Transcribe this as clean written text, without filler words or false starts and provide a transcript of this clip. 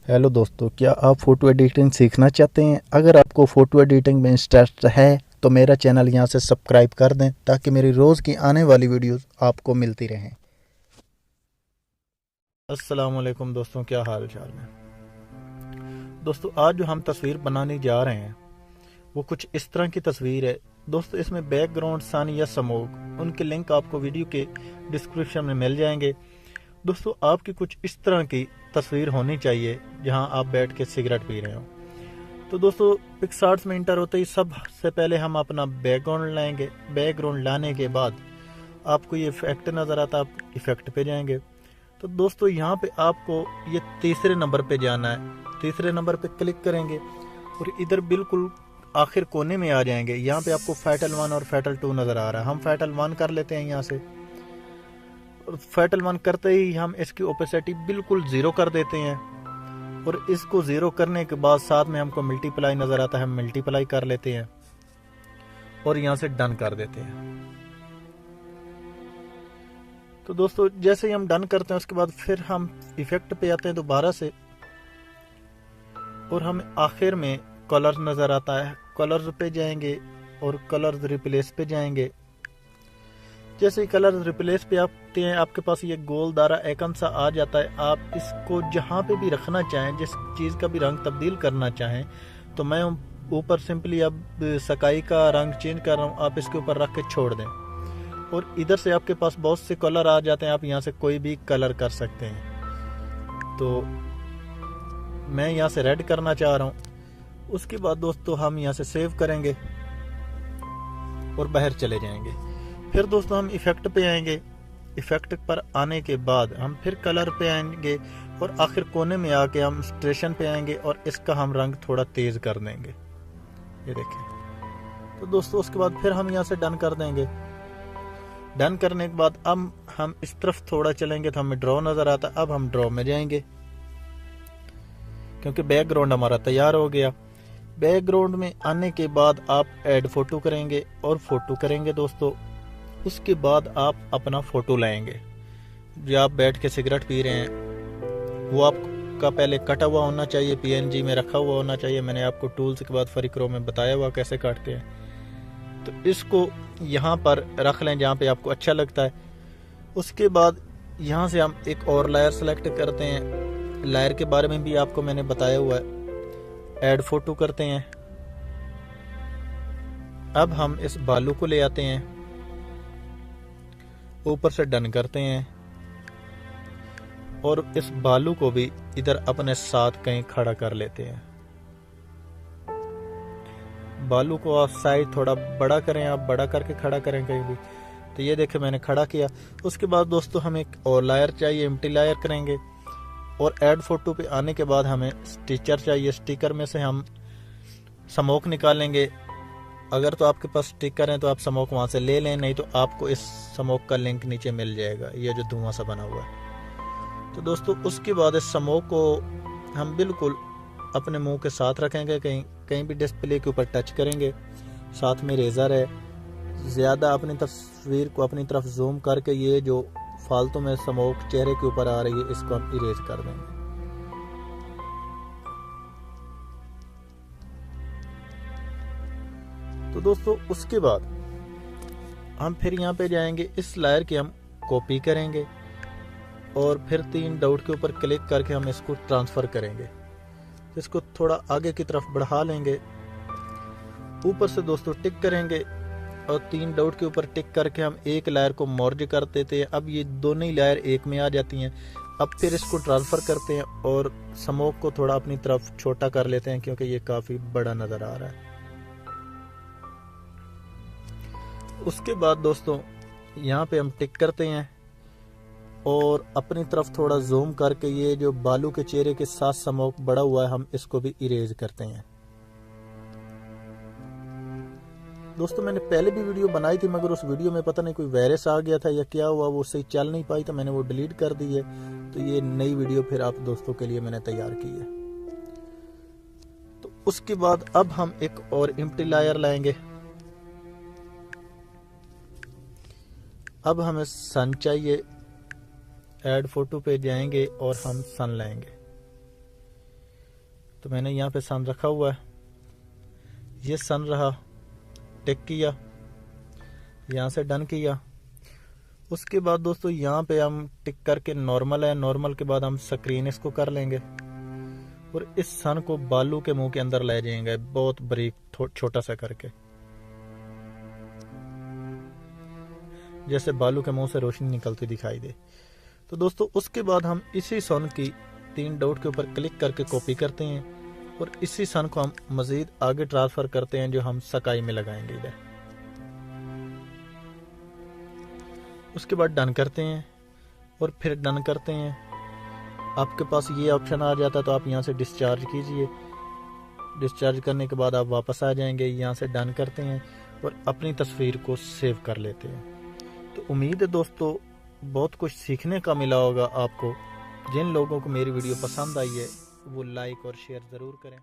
Hello दोस्तों, क्या आप फ़ोटो एडिटिंग सीखना चाहते हैं? अगर आपको फ़ोटो एडिटिंग में इंटरेस्ट है तो मेरा चैनल यहाँ से सब्सक्राइब कर दें ताकि मेरी रोज़ की आने वाली वीडियोस आपको मिलती रहें। अस्सलाम वालेकुम दोस्तों, क्या हाल चाल है? दोस्तों, आज जो हम तस्वीर बनाने जा रहे हैं वो कुछ इस तरह की तस्वीर है। दोस्तों, इसमें बैकग्राउंड, सन या स्मोक, उनके लिंक आपको वीडियो के डिस्क्रिप्शन में मिल जाएंगे। दोस्तों, आपकी कुछ इस तरह की तस्वीर होनी चाहिए जहां आप बैठ के सिगरेट पी रहे हो। तो दोस्तों, पिक्सार्ट्स में इंटर होते ही सबसे पहले हम अपना बैकग्राउंड लाएंगे। बैकग्राउंड लाने के बाद आपको ये इफेक्ट नज़र आता है, आप इफेक्ट पे जाएंगे। तो दोस्तों, यहाँ पे आपको ये तीसरे नंबर पे जाना है। तीसरे नंबर पे क्लिक करेंगे और इधर बिल्कुल आखिर कोने में आ जाएंगे। यहाँ पे आपको फैटल 1 और फैटल 2 नज़र आ रहा है। हम फैटल 1 कर लेते हैं यहाँ से। और फैटल 1 करते ही हम इसकी ओपेसिटी बिल्कुल 0 कर देते हैं। और इसको 0 करने के बाद साथ में हमको मल्टीप्लाई नज़र आता है, हम मल्टीप्लाई कर लेते हैं और यहाँ से डन कर देते हैं। तो दोस्तों, जैसे ही हम डन करते हैं उसके बाद फिर हम इफेक्ट पे आते हैं दोबारा से और हमें आखिर में कलर नज़र आता है। कलर्स पे जाएंगे और कलर्स रिप्लेस पे जाएंगे। जैसे ही कलर रिप्लेस पे आते हैं आपके पास ये गोल दायरा आइकन सा आ जाता है। आप इसको जहाँ पे भी रखना चाहें, जिस चीज़ का भी रंग तब्दील करना चाहें, तो मैं ऊपर सिंपली अब स्काई का रंग चेंज कर रहा हूँ, आप इसके ऊपर रख के छोड़ दें और इधर से आपके पास बहुत से कलर आ जाते हैं। आप यहाँ से कोई भी कलर कर सकते हैं। तो मैं यहाँ से रेड करना चाह रहा हूँ। उसके बाद दोस्तों हम यहाँ से सेव करेंगे और बाहर चले जाएंगे। फिर दोस्तों हम इफेक्ट पे आएंगे। इफेक्ट पर आने के बाद हम फिर कलर पे आएंगे और आखिर कोने में आके हम स्टेशन पे आएंगे और इसका हम रंग थोड़ा तेज कर देंगे। ये देखें। तो दोस्तों, उसके बाद फिर हम यहाँ से डन कर देंगे। डन करने के बाद अब हम इस तरफ थोड़ा चलेंगे तो हमें ड्रॉ नजर आता। अब हम ड्रॉ में जाएंगे क्योंकि बैकग्राउंड हमारा तैयार हो गया। बैकग्राउंड में आने के बाद आप ऐड फोटो करेंगे और फोटो करेंगे दोस्तों। उसके बाद आप अपना फोटो लाएंगे। जो आप बैठ के सिगरेट पी रहे हैं वो आपका पहले कटा हुआ होना चाहिए, पीएनजी में रखा हुआ होना चाहिए। मैंने आपको टूल्स के बाद फ्रीक्रो में बताया हुआ कैसे काटते हैं। तो इसको यहाँ पर रख लें जहाँ पे आपको अच्छा लगता है। उसके बाद यहाँ से हम एक और लेयर सेलेक्ट करते हैं। लेयर के बारे में भी आपको मैंने बताया हुआ है। ऐड फोटो करते हैं। अब हम इस बालू को ले आते हैं, ऊपर से डन करते हैं और इस बालू को भी इधर अपने साथ कहीं खड़ा कर लेते हैं। बालू को आप साइज थोड़ा बड़ा करें, आप बड़ा करके खड़ा करें कहीं भी। तो ये देखें मैंने खड़ा किया। उसके बाद दोस्तों हमें एक और लायर चाहिए, एम्प्टी लायर करेंगे और ऐड फोटो पे आने के बाद हमें स्टिकर चाहिए। स्टिकर में से हम स्मोक निकालेंगे। अगर तो आपके पास स्टिकर है तो आप स्मोक वहाँ से ले लें, नहीं तो आपको इस स्मोक का लिंक नीचे मिल जाएगा, ये जो धुआं सा बना हुआ है। तो दोस्तों, उसके बाद इस स्मोक को हम बिल्कुल अपने मुंह के साथ रखेंगे, कहीं भी डिस्प्ले के ऊपर टच करेंगे। साथ में रेज़र है। ज़्यादा अपनी तस्वीर को अपनी तरफ जूम करके ये जो फालतू में स्मोक चेहरे के ऊपर आ रही है इसको हम इरेज कर देंगे। तो दोस्तों, उसके बाद हम फिर यहाँ पे जाएंगे, इस लायर की हम कॉपी करेंगे और फिर 3 डॉट के ऊपर क्लिक करके हम इसको ट्रांसफ़र करेंगे। इसको थोड़ा आगे की तरफ बढ़ा लेंगे। ऊपर से दोस्तों टिक करेंगे और 3 डॉट के ऊपर टिक करके हम एक लायर को मर्ज कर देते हैं। अब ये दोनों ही लायर एक में आ जाती हैं। अब फिर इसको ट्रांसफ़र करते हैं और स्मोक को थोड़ा अपनी तरफ छोटा कर लेते हैं क्योंकि ये काफ़ी बड़ा नज़र आ रहा है। उसके बाद दोस्तों यहाँ पे हम टिक करते हैं और अपनी तरफ थोड़ा जूम करके ये जो बालू के चेहरे के साथ स्मोक बड़ा हुआ है हम इसको भी इरेज करते हैं। दोस्तों, मैंने पहले भी वीडियो बनाई थी मगर उस वीडियो में पता नहीं कोई वायरस आ गया था या क्या हुआ, वो सही चल नहीं पाई तो मैंने वो डिलीट कर दी है। तो ये नई वीडियो फिर आप दोस्तों के लिए मैंने तैयार की है। तो उसके बाद अब हम एक और एम्प्टी लायर लाएंगे। अब हमें सन चाहिए। ऐड फोटो पे जाएंगे और हम सन लाएंगे। तो मैंने यहाँ पे सन रखा हुआ है, ये सन रहा, टिक किया, यहाँ से डन किया। उसके बाद दोस्तों यहाँ पे हम टिक करके नॉर्मल है, नॉर्मल के बाद हम स्क्रीन इसको कर लेंगे और इस सन को बालू के मुंह के अंदर ले जाएंगे, बहुत बारीक छोटा सा करके, जैसे बालू के मुंह से रोशनी निकलती दिखाई दे। तो दोस्तों उसके बाद हम इसी सन की 3 डॉट के ऊपर क्लिक करके कॉपी करते हैं और इसी सन को हम मजीद आगे ट्रांसफर करते हैं, जो हम स्काई में लगाएंगे इधर। उसके बाद डन करते हैं और फिर डन करते हैं। आपके पास ये ऑप्शन आ जाता है तो आप यहाँ से डिस्चार्ज कीजिए। डिस्चार्ज करने के बाद आप वापस आ जाएंगे, यहाँ से डन करते हैं और अपनी तस्वीर को सेव कर लेते हैं। तो उम्मीद है दोस्तों बहुत कुछ सीखने का मिला होगा आपको। जिन लोगों को मेरी वीडियो पसंद आई है वो लाइक और शेयर ज़रूर करें।